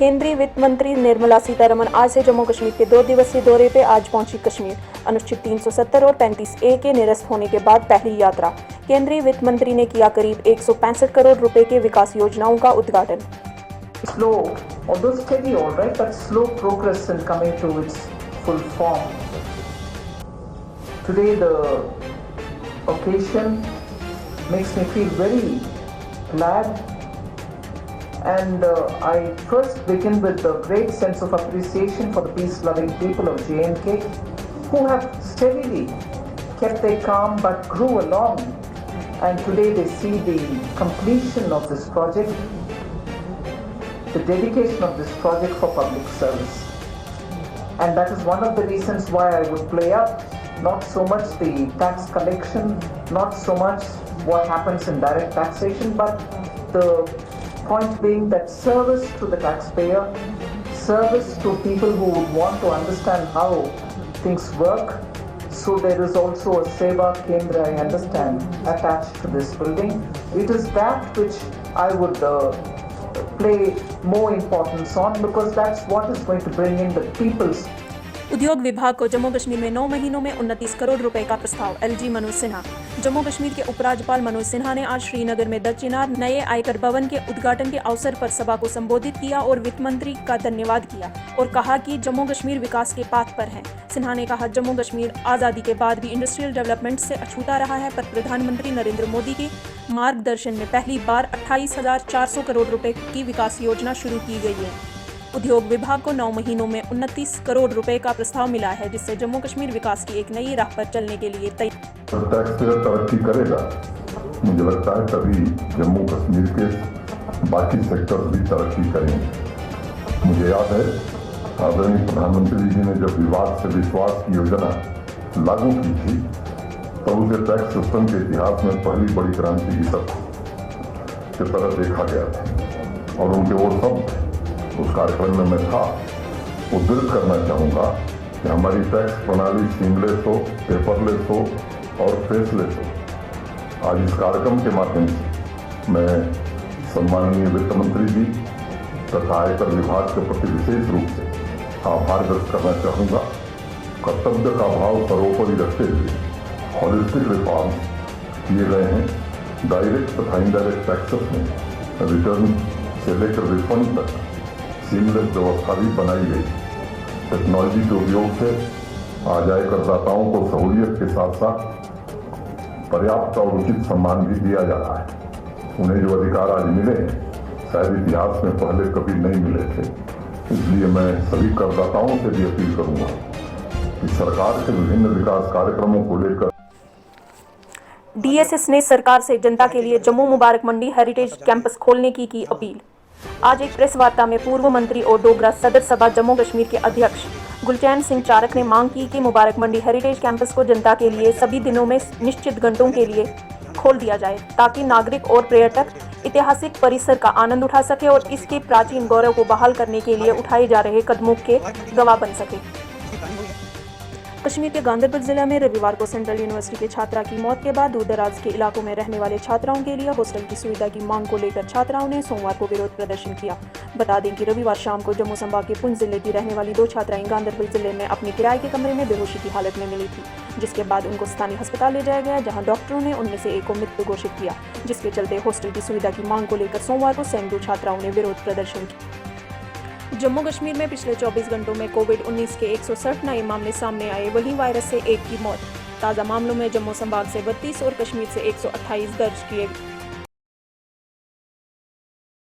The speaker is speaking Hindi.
केंद्रीय वित्त मंत्री निर्मला सीतारमण आज से जम्मू कश्मीर के 2 दिवसीय दौरे पे आज पहुंची कश्मीर। अनुच्छेद 370 और 35A के निरस्त होने के बाद पहली यात्रा। केंद्रीय वित्त मंत्री ने किया करीब 165 करोड़ रुपए के विकास योजनाओं का उद्घाटन। Slow, although steady, all right, but slow progress in coming to its full form. Today, the occasion makes me feel very glad. And I first begin with a great sense of appreciation for the peace-loving people of J&K who have steadily kept their calm but grew along. And today they see the completion of this project, the dedication of this project for public service. And that is one of the reasons why I would play up not so much the tax collection, not so much what happens in direct taxation, but the point being that service to the taxpayer, service to people who would want to understand how things work. So there is also a Seva Kendra, I understand, attached to this building. It is that which I would play more importance on, because that's what is going to bring in the people's. उद्योग विभाग को जम्मू कश्मीर में 9 महीनों में 29 करोड़ रुपए का प्रस्ताव। एलजी मनोज सिन्हा। जम्मू कश्मीर के उपराज्यपाल मनोज सिन्हा ने आज श्रीनगर में दरचिनार नए आयकर भवन के उद्घाटन के अवसर पर सभा को संबोधित किया और वित्त मंत्री का धन्यवाद किया और कहा कि जम्मू कश्मीर विकास के पाथ पर है। सिन्हा ने कहा, जम्मू कश्मीर आज़ादी के बाद भी इंडस्ट्रियल डेवलपमेंट से अछूता रहा है, पर प्रधानमंत्री नरेंद्र मोदी के मार्गदर्शन में पहली बार 28,400 करोड़ रुपए की विकास योजना शुरू की गई है। उद्योग विभाग को 9 महीनों में 29 करोड़ रुपए का प्रस्ताव मिला है, जिससे जम्मू कश्मीर विकास की एक नई राह पर चलने के लिए तैयार। टैक्स तरक्की करेगा, मुझे लगता है तभी जम्मू कश्मीर के बाकी सेक्टर भी तरक्की करेंगे। मुझे याद है आदरणीय प्रधानमंत्री जी ने जब विवाद से विश्वास की योजना लागू की थी, तब उसे टैक्स सिस्टम के इतिहास में पहली बड़ी क्रांति की तरह देखा गया था और उनके वो शब्द उस कार्यक्रम में मैं था। उद्धृत करना चाहूँगा कि हमारी टैक्स प्रणाली सीमलेस हो, पेपरलेस हो और फेसलेस हो। आज इस कार्यक्रम के माध्यम से मैं सम्माननीय वित्त मंत्री जी तथा आयकर विभाग के प्रति विशेष रूप से आभार व्यक्त करना चाहूँगा। कर्तव्य का भाव सर्वोपरि रखते हुए हॉलिस्टिक रिफॉर्म किए गए हैं। डायरेक्ट तथा इनडायरेक्ट टैक्सेस में रिटर्न से लेकर रिफंड तक सीमलेस व्यवस्था भी बनाई गई। टेक्नोलॉजी के उपयोग से आज आयकरदाताओं को सहूलियत के साथ साथ पर्याप्त और उचित सम्मान भी दिया जा रहा है। उन्हें जो अधिकार आज मिले शायद इतिहास में पहले कभी नहीं मिले थे। इसलिए मैं सभी करदाताओं से भी अपील करूंगा कि सरकार के विभिन्न विकास कार्यक्रमों को लेकर डीएसएस ने सरकार से जनता के लिए जम्मू मुबारक मंडी हेरिटेज कैंपस खोलने की अपील। आज एक प्रेस वार्ता में पूर्व मंत्री और डोगरा सदर सभा जम्मू कश्मीर के अध्यक्ष गुलचैन सिंह चारक ने मांग की कि मुबारक मंडी हेरिटेज कैंपस को जनता के लिए सभी दिनों में निश्चित घंटों के लिए खोल दिया जाए, ताकि नागरिक और पर्यटक ऐतिहासिक परिसर का आनंद उठा सके और इसके प्राचीन गौरव को बहाल करने के लिए उठाए जा रहे कदमों के गवाह बन सके। कश्मीर के गांदरबल जिला में रविवार को सेंट्रल यूनिवर्सिटी के छात्रा की मौत के बाद दूर दराज के इलाकों में रहने वाले छात्राओं के लिए हॉस्टल की सुविधा की मांग को लेकर छात्राओं ने सोमवार को विरोध प्रदर्शन किया। बता दें कि रविवार शाम को जम्मू संभाग के पुंछ जिले की रहने वाली 2 छात्राएं गांदरबल जिले में अपने किराए के कमरे में बेहोशी की हालत में मिली थी, जिसके बाद उनको स्थानीय अस्पताल ले जाया गया, जहाँ डॉक्टरों ने उनमें से एक को मृत घोषित किया, जिसके चलते हॉस्टल की सुविधा की मांग को लेकर सोमवार को सैकड़ों छात्राओं ने विरोध प्रदर्शन किया। जम्मू कश्मीर में पिछले 24 घंटों में कोविड-19 के 160 नए मामले सामने आए, वहीं वायरस से 1 की मौत। ताज़ा मामलों में जम्मू संभाग से 32 और कश्मीर से 128 दर्ज किए।